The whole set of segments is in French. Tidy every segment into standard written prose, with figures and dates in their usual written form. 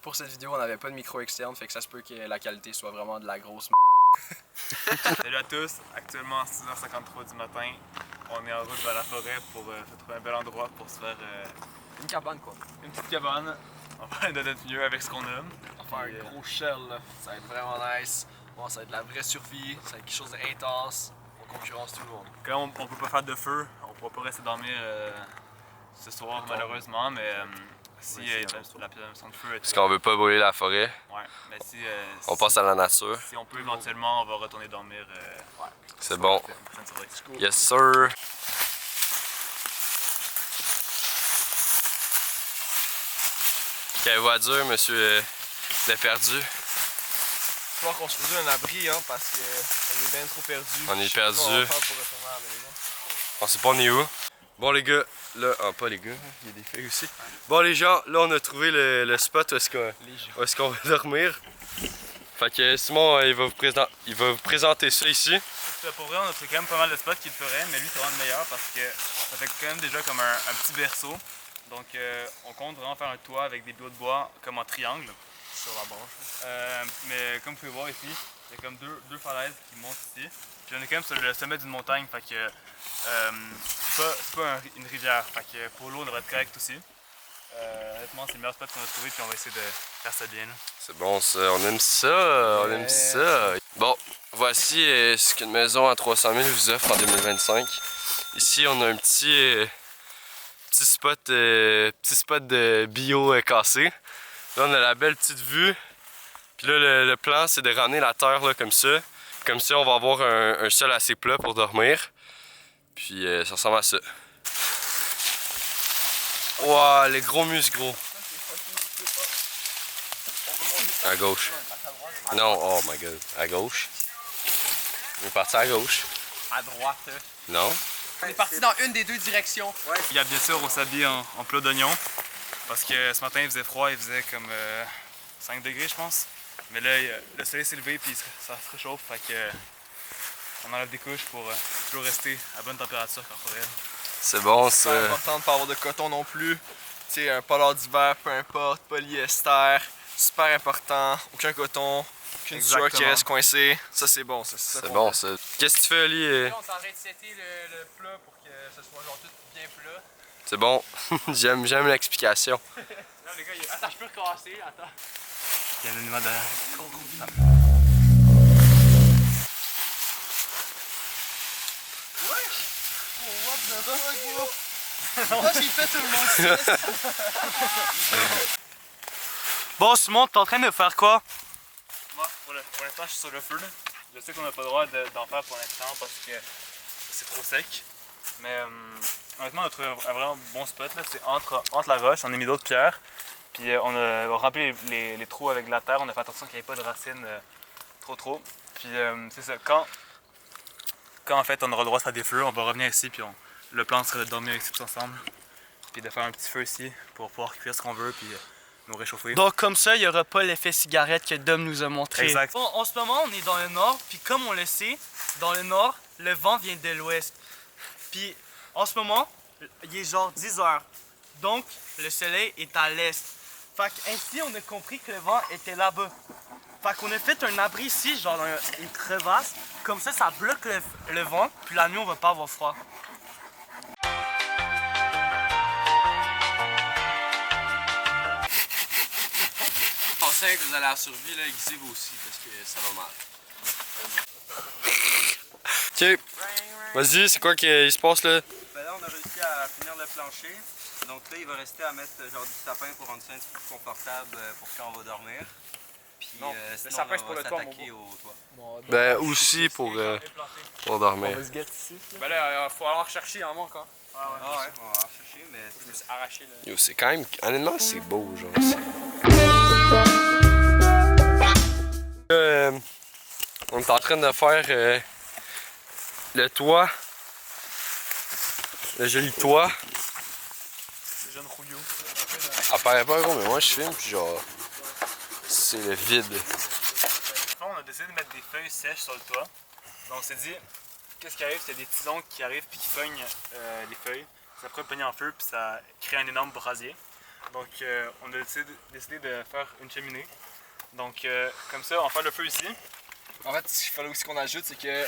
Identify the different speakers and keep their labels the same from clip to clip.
Speaker 1: pour cette vidéo, on n'avait pas de micro externe, fait que ça se peut que la qualité soit vraiment de la grosse
Speaker 2: Salut à tous, actuellement 6h53 du matin, on est en route vers la forêt pour se trouver un bel endroit pour se faire
Speaker 1: une cabane quoi.
Speaker 2: une petite cabane. On va faire de notre mieux avec ce qu'on a.
Speaker 1: On va faire un gros shell là, ça va être vraiment nice. Bon, ça va être de la vraie survie, ça va être quelque chose d'intense, on concurrence tout le monde.
Speaker 2: Comme on peut pas faire de feu, on pourra pas rester dormir ce soir malheureusement, mais si la prévention de feu est...
Speaker 3: Parce qu'on veut pas brûler la forêt.
Speaker 2: Ouais, mais si...
Speaker 3: On passe à la nature.
Speaker 2: Si on peut éventuellement, on va retourner dormir. Ouais.
Speaker 3: C'est bon.
Speaker 2: Cool.
Speaker 3: Yes sir. Quelle voiture, monsieur Déperdu?
Speaker 1: Il va falloir qu'on se fasse un abri hein, parce qu'on est bien trop perdu.
Speaker 3: On est perdu. On sait pas on est où. Bon les gars, là, pas les gars, il y a des filles aussi. Bon les gens, là on a trouvé le spot où est-ce qu'on va dormir. Fait que Simon, il va vous présenter ça ici.
Speaker 2: Pour vrai, on a trouvé quand même pas mal de spots qu'il ferait, mais lui c'est vraiment le meilleur parce que ça fait quand même déjà comme un petit berceau. Donc on compte vraiment faire un toit avec des blocs de bois comme en triangle.
Speaker 1: Sur la branche.
Speaker 2: Mais comme vous pouvez voir ici, il y a comme deux falaises qui montent ici. Puis on est quand même sur le sommet d'une montagne, fait que c'est pas une rivière, fait que pour l'eau on devrait être correct aussi. Honnêtement c'est le meilleur spot qu'on a trouvé puis on va essayer de faire ça bien.
Speaker 3: C'est bon ça, on aime ça, on aime ça. Bon, voici ce qu'une maison à 300 000 vous offre en 2025. Ici on a un petit spot de bio cassé. Là on a la belle petite vue. Puis là le plan c'est de ramener la terre là, comme ça. Comme ça on va avoir un sol assez plat pour dormir. Puis ça ressemble à ça. Wow, les gros muscles gros. À gauche. Non, oh my god. À gauche. On est parti à gauche.
Speaker 1: À droite.
Speaker 3: Non.
Speaker 1: On est parti dans une des deux directions. Ouais.
Speaker 2: Il y a bien sûr on s'habille en plat d'oignon. Parce que ce matin il faisait froid, il faisait comme 5 degrés je pense. Mais là le soleil s'est levé puis ça se réchauffe. Fait que on enlève des couches pour toujours rester à bonne température corporelle.
Speaker 3: C'est bon
Speaker 1: C'est
Speaker 3: ça.
Speaker 1: important de ne pas avoir de coton non plus. Tu sais, un polaire d'hiver, peu importe, polyester, super important, aucun coton, aucune sueur qui reste coincée. Ça c'est bon, ça.
Speaker 3: C'est bon ça. Qu'est-ce que tu fais Ali?
Speaker 1: Là, on est en train de setter le plat pour que ce soit genre tout bien plat.
Speaker 3: C'est bon. j'aime l'explication.
Speaker 1: Là les gars, attends, je peux recasser, attends.
Speaker 2: Il y a un animal derrière.
Speaker 1: Moi j'ai fait tout le monde.
Speaker 2: Bon Simon, t'es en train de faire quoi? Moi, pour l'instant je suis sur le feu là. Je sais qu'on n'a pas le droit d'en faire pour l'instant parce que c'est trop sec. Mais honnêtement on a trouvé un vraiment bon spot là. C'est entre la roche, on a mis d'autres pierres. Puis on a rempli les trous avec de la terre, on a fait attention qu'il n'y ait pas de racines trop. Puis c'est ça, quand en fait on aura le droit de faire des feux, on va revenir ici puis le plan serait de dormir ici tous ensemble. Puis de faire un petit feu ici pour pouvoir cuire ce qu'on veut puis nous réchauffer.
Speaker 4: Donc comme ça, il n'y aura pas l'effet cigarette que Dom nous a montré.
Speaker 2: Exact.
Speaker 4: Bon, en ce moment, on est dans le nord, puis comme on le sait, dans le nord, le vent vient de l'ouest. Puis en ce moment, il est genre 10 heures. Donc le soleil est à l'est. Fait qu'ainsi, on a compris que le vent était là-bas. Fait qu'on a fait un abri ici, genre dans une crevasse. Comme ça bloque le vent, puis la nuit, on va pas avoir froid.
Speaker 3: Pensez que vous allez à la survie, là, aiguisez-vous aussi parce que ça va mal. Ok. Vas-y, c'est quoi qui se passe là?
Speaker 5: Ben là, on a réussi à finir le plancher. Donc là, il va rester à mettre genre du sapin pour rendre ça un petit peu plus confortable pour quand on va dormir. Puis
Speaker 1: Non,
Speaker 5: sinon,
Speaker 1: le sapin,
Speaker 5: on
Speaker 1: c'est pour
Speaker 5: va
Speaker 1: le toit,
Speaker 5: s'attaquer au toit.
Speaker 3: Ben aussi pour dormir.
Speaker 1: Ben là, il faut aller en rechercher, il en manque hein.
Speaker 5: Ah ouais, on va en chercher, mais
Speaker 1: Je me suis arraché là.
Speaker 3: Yo, c'est quand même, honnêtement, c'est beau, genre. On est en train de faire le toit, le joli toit.
Speaker 2: C'est jeune rouillot.
Speaker 3: Apparaît pas gros, mais moi je filme, puis genre, c'est le vide.
Speaker 2: On a décidé de mettre des feuilles sèches sur le toit. Donc on s'est dit, qu'est-ce qui arrive? C'est des petits ongles qui arrivent puis qui pognent les feuilles. Ça pourrait pogner en feu puis ça crée un énorme brasier. Donc on a décidé de faire une cheminée. Donc comme ça, on va faire le feu ici.
Speaker 1: En fait, ce qu'il fallait aussi qu'on ajoute, c'est que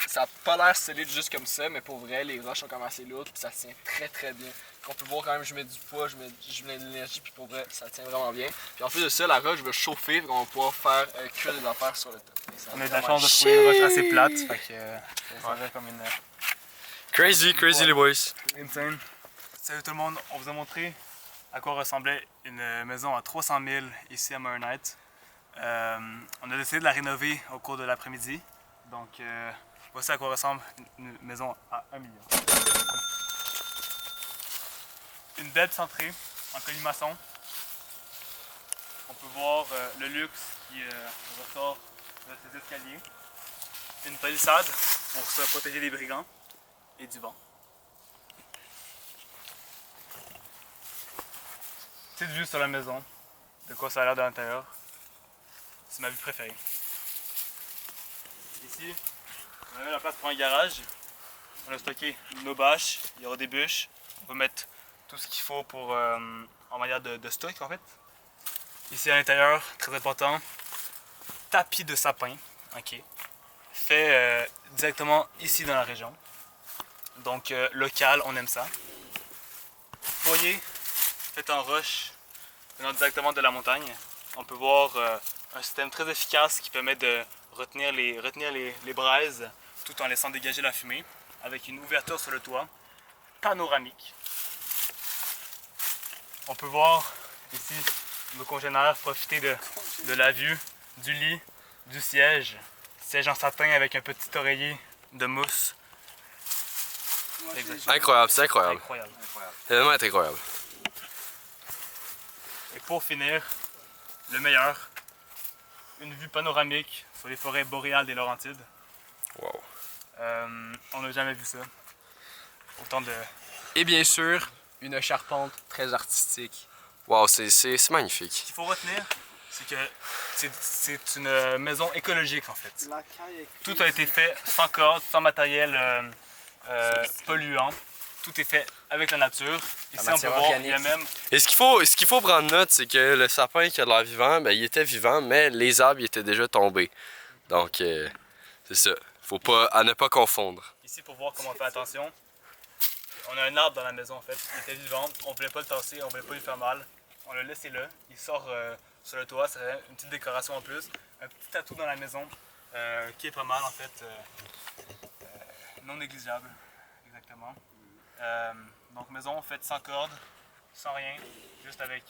Speaker 1: ça n'a pas l'air solide juste comme ça, mais pour vrai, les roches sont quand même assez lourdes, puis ça tient très très bien. On peut voir quand même, je mets du poids, je mets de l'énergie, puis pour vrai, ça tient vraiment bien. Puis en plus de ça, la roche va chauffer, donc on va pouvoir faire cuire des affaires sur le top.
Speaker 2: On a eu de la chance de trouver une roche assez plate, fait que ça va comme une...
Speaker 3: Crazy les boys.
Speaker 2: Insane. Salut tout le monde, on vous a montré à quoi ressemblait une maison à 300 000 ici à Maronite. On a décidé de la rénover au cours de l'après-midi. Donc voici à quoi ressemble une maison à 1 million. Une belle centrée en colimaçon. On peut voir le luxe qui ressort de ces escaliers. Une palissade pour se protéger des brigands et du vent. Petite vue sur la maison, de quoi ça a l'air de l'intérieur. C'est ma vue préférée. Ici, on a mis la place pour un garage. On a stocké nos bâches, il y aura des bûches. On peut mettre tout ce qu'il faut pour en manière de stock en fait. Ici à l'intérieur, très important, tapis de sapin, ok, fait directement ici dans la région. Donc local, on aime ça. Foyer fait en roche venant directement de la montagne. On peut voir un système très efficace qui permet de retenir les braises tout en laissant dégager la fumée avec une ouverture sur le toit panoramique. On peut voir ici nos congénères profiter de la vue, du lit, du siège. Siège en satin avec un petit oreiller de mousse.
Speaker 3: Incroyable, c'est incroyable.
Speaker 2: Incroyable.
Speaker 3: Tellement incroyable.
Speaker 2: Et pour finir, le meilleur, une vue panoramique sur les forêts boréales des Laurentides.
Speaker 3: Wow.
Speaker 2: On n'a jamais vu ça. Autant de...
Speaker 1: Et bien sûr, une charpente très artistique.
Speaker 3: Wow, c'est magnifique.
Speaker 2: Ce qu'il faut retenir, c'est que c'est une maison écologique en fait. Tout a été fait sans cordes, sans matériel polluant. Tout est fait avec la nature. Ici on peut voir, il y a même...
Speaker 3: Et ce qu'il faut prendre note, c'est que le sapin qui a l'air vivant, ben, il était vivant, mais les arbres ils étaient déjà tombés. Donc, c'est ça. Faut pas, à ne pas confondre.
Speaker 2: Ici pour voir comment on fait attention. On a un arbre dans la maison en fait, il était vivant, on voulait pas le tasser, on voulait pas lui faire mal. On l'a laissé là, il sort sur le toit, c'est une petite décoration en plus. Un petit atout dans la maison qui est pas mal en fait, non négligeable, exactement. Donc maison faite sans corde, sans rien, juste avec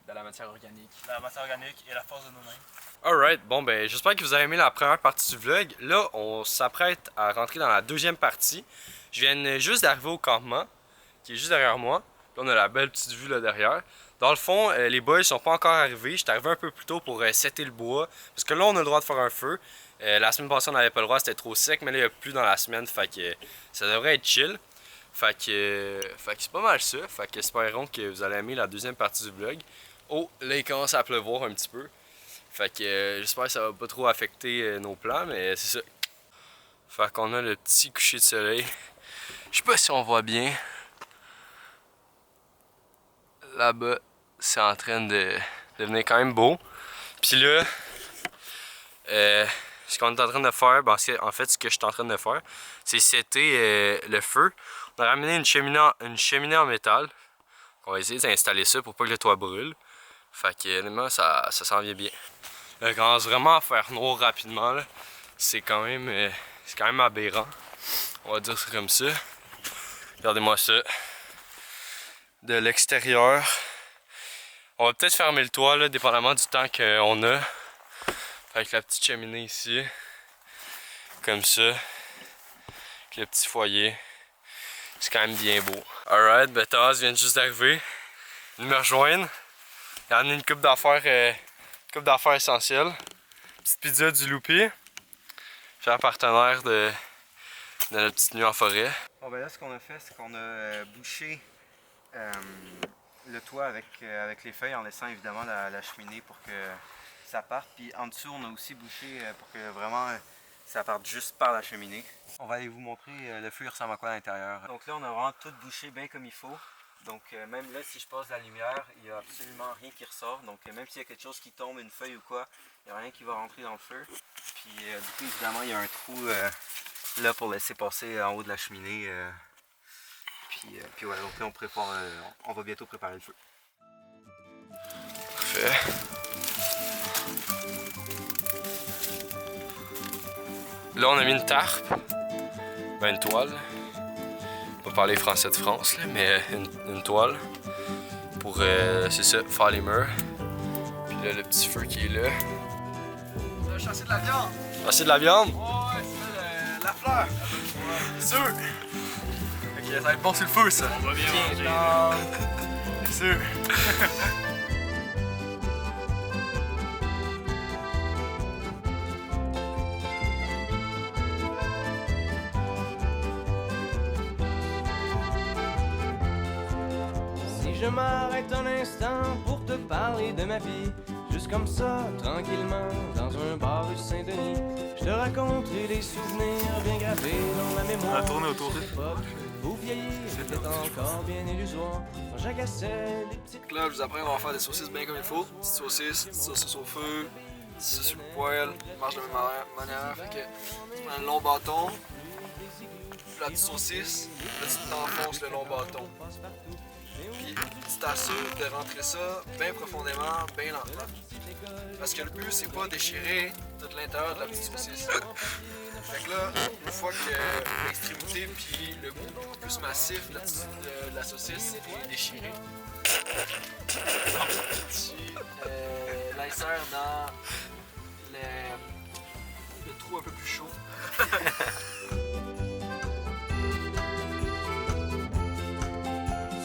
Speaker 1: De la matière organique.
Speaker 2: la matière organique et la force de nos mains.
Speaker 3: Alright, bon ben j'espère que vous avez aimé la première partie du vlog. Là, on s'apprête à rentrer dans la deuxième partie. Je viens juste d'arriver au campement, qui est juste derrière moi. Là, on a la belle petite vue là derrière. Dans le fond, les boys sont pas encore arrivés. J'étais arrivé un peu plus tôt pour setter le bois. Parce que là, on a le droit de faire un feu. La semaine passée, on n'avait pas le droit, c'était trop sec. Mais là, il n'y a plus dans la semaine, fait que ça devrait être chill. Fait que c'est pas mal ça. Fait que espérons que vous allez aimer la deuxième partie du vlog. Oh, là, il commence à pleuvoir un petit peu. Fait que j'espère que ça va pas trop affecter nos plans, mais c'est ça. Fait qu'on a le petit coucher de soleil. Je sais pas si on voit bien. Là-bas, c'est en train de devenir quand même beau. Puis là, ce qu'on est en train de faire, ben, en fait, ce que je suis en train de faire, c'est setter le feu. On a ramené une cheminée en métal. On va essayer d'installer ça pour pas que le toit brûle. Fait que honnêtement, ça s'en vient bien. Là, il commence vraiment à faire noir rapidement. C'est quand même aberrant. On va dire ça comme ça. Regardez-moi ça. De l'extérieur. On va peut-être fermer le toit, là, dépendamment du temps qu'on a. Avec la petite cheminée ici. Comme ça. Avec le petit foyer. C'est quand même bien beau. Alright, ben Thomas vient juste d'arriver. Il me rejoindre. Il a amené une coupe d'affaires essentielles. Petite pizza du Loupi. Fier partenaire de notre petite nuit en forêt.
Speaker 5: Bon ben là ce qu'on a fait, c'est qu'on a bouché le toit avec les feuilles en laissant évidemment la cheminée pour que ça parte. Puis en dessous on a aussi bouché pour que vraiment ça parte juste par la cheminée. On va aller vous montrer le feu ressemble à quoi à l'intérieur. Donc là on a vraiment tout bouché bien comme il faut. Donc même là, si je passe la lumière, il n'y a absolument rien qui ressort. Donc même s'il y a quelque chose qui tombe, une feuille ou quoi, il n'y a rien qui va rentrer dans le feu. Puis du coup, évidemment, il y a un trou là pour laisser passer en haut de la cheminée. Puis voilà, donc là, on va bientôt préparer le feu.
Speaker 3: Parfait. Là, on a mis une tarpe, ben une toile. On va parler français de France, là, mais une toile pour, c'est ça, faire les murs. Puis là, le petit feu qui est là.
Speaker 1: On a chassé de la viande.
Speaker 3: Chasser de la viande?
Speaker 1: Ouais, c'est la fleur. C'est sûr. Ok, ça va être bon sur le feu, ça.
Speaker 2: On va bien manger.
Speaker 1: C'est sûr.
Speaker 6: Si je m'arrête un instant pour te parler de ma vie, juste comme ça, tranquillement, dans un bar rue Saint-Denis, je te raconterai des souvenirs bien gravés dans ma mémoire.
Speaker 2: On a tourné autour.
Speaker 6: Beau vieillir, c'était encore bien illusoire, quand j'agaçais les petites...
Speaker 1: Donc là, je vous apprends qu'on va faire des saucisses bien comme il faut. Petites saucisses au feu, petites saucisses sur le poêle, marche de la même manière. Fait que tu prends un long bâton, puis la petite saucisse, là tu t'enfonces le long bâton. Puis tu t'assures de rentrer ça bien profondément, bien lentement. Parce que le but, c'est pas déchirer tout l'intérieur de la petite saucisse. Fait que là, une fois que l'extrémité puis le bout beaucoup plus massif de la saucisse est déchiré, tu l'insères dans le trou un peu plus chaud.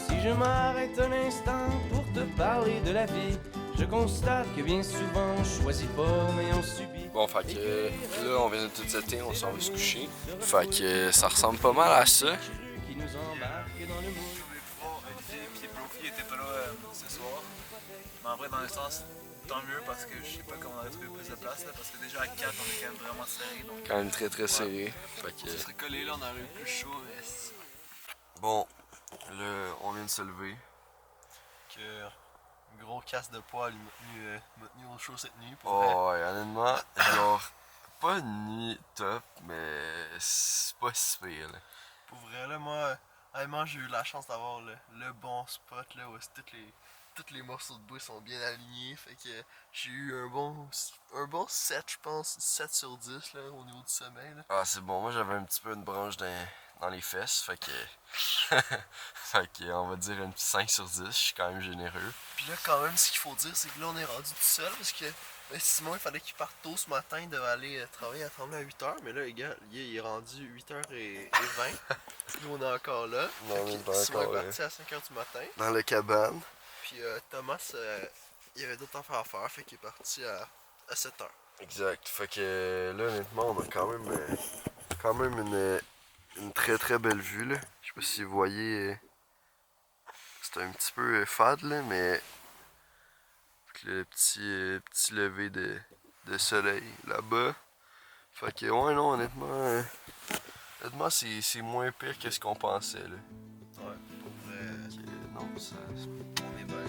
Speaker 6: Si je m'arrête un instant pour te parler de la vie, je constate que bien souvent on choisit pas mais on subit.
Speaker 3: Bon, fait que là, on vient de tout setter, on s'en va se coucher. Fait que ça ressemble pas mal à ça.
Speaker 6: Qui nous embarque dans le moule.
Speaker 2: Puis Brophy était pas là ce soir. Mais en vrai, dans le sens, tant mieux parce que je sais pas comment on aurait trouvé plus de place là. Parce que déjà à 4, on est quand même vraiment serré. Donc...
Speaker 3: Quand même très très serré. Fait que...
Speaker 1: Ça serait collé là, on aurait eu plus chaud, mais
Speaker 3: Bon, là, on vient de se lever.
Speaker 1: que un gros casse de poil m'a tenu au chaud cette nuit. Pour vrai.
Speaker 3: Oh, ouais, honnêtement, genre, pas une nuit top, mais c'est pas si pire, là.
Speaker 1: Pour vrai, là, moi, vraiment, j'ai eu la chance d'avoir le bon spot, là, où tous les morceaux de bois sont bien alignés. Fait que j'ai eu un bon 7, je pense, 7 sur 10, là, au niveau du sommeil, là.
Speaker 3: Ah, c'est bon, moi j'avais un petit peu une branche dans les fesses, fait que... fait que, on va dire un petit 5 sur 10, je suis quand même généreux.
Speaker 1: Puis là, quand même, ce qu'il faut dire, c'est que là, on est rendu tout seul, parce que ben, Simon, il fallait qu'il parte tôt ce matin, il devait aller travailler à Tremblay à 8h, mais là, les gars, il est rendu 8h20. Nous, on est encore là.
Speaker 3: Non,
Speaker 1: Fait
Speaker 3: on est
Speaker 1: que
Speaker 3: pas
Speaker 1: Simon
Speaker 3: encore
Speaker 1: est
Speaker 3: là.
Speaker 1: parti à 5h du matin.
Speaker 3: Dans la cabane.
Speaker 1: Puis Thomas, il y avait d'autres affaires à faire, fait qu'il est parti à 7h.
Speaker 3: Exact, fait que là, honnêtement, on a quand même une très très belle vue, là. Je sais pas si vous voyez, c'est un petit peu fade, là, mais le petit lever de soleil là-bas. Fait que, ouais, non, honnêtement, c'est moins pire que ce qu'on pensait, là.
Speaker 1: Ouais, pour vrai,
Speaker 3: Fait que, non,
Speaker 1: on est bien là.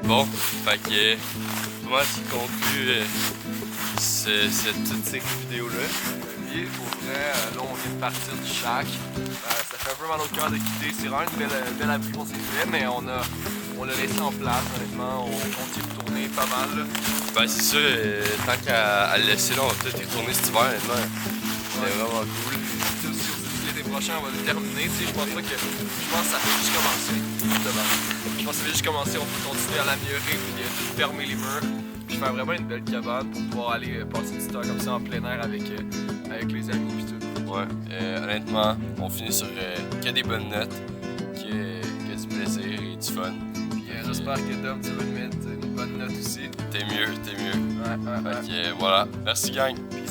Speaker 3: Bon, fait que, moi, qui conclut toute cette vidéo-là.
Speaker 1: Puis, pour vrai, là, on vient de partir du shack. Ça fait un peu mal au cœur de quitter. C'est vraiment une belle abri qu'on s'est fait, mais on l'a laissé en place, honnêtement. On continue de tourner pas mal, là.
Speaker 3: Ben, c'est ça, tant qu'à le laisser là, on va peut-être y retourner cet hiver, honnêtement. C'est vraiment cool.
Speaker 1: Puis aussi, l'été prochain, on va le terminer. Tu sais, je pense que ça fait juste commencer. Je pense que ça fait juste commencer. On peut continuer à l'améliorer, puis tout fermer les murs. Puis faire vraiment une belle cabane pour pouvoir aller passer du temps comme ça en plein air avec les amis puis tout.
Speaker 3: Ouais, honnêtement, on finit sur que des bonnes notes, que du plaisir et du fun.
Speaker 1: Puis j'espère que Dom, tu vas te mettre une bonne note aussi.
Speaker 3: T'es mieux.
Speaker 1: Ouais.
Speaker 3: Fait que voilà, merci gang.
Speaker 1: Peace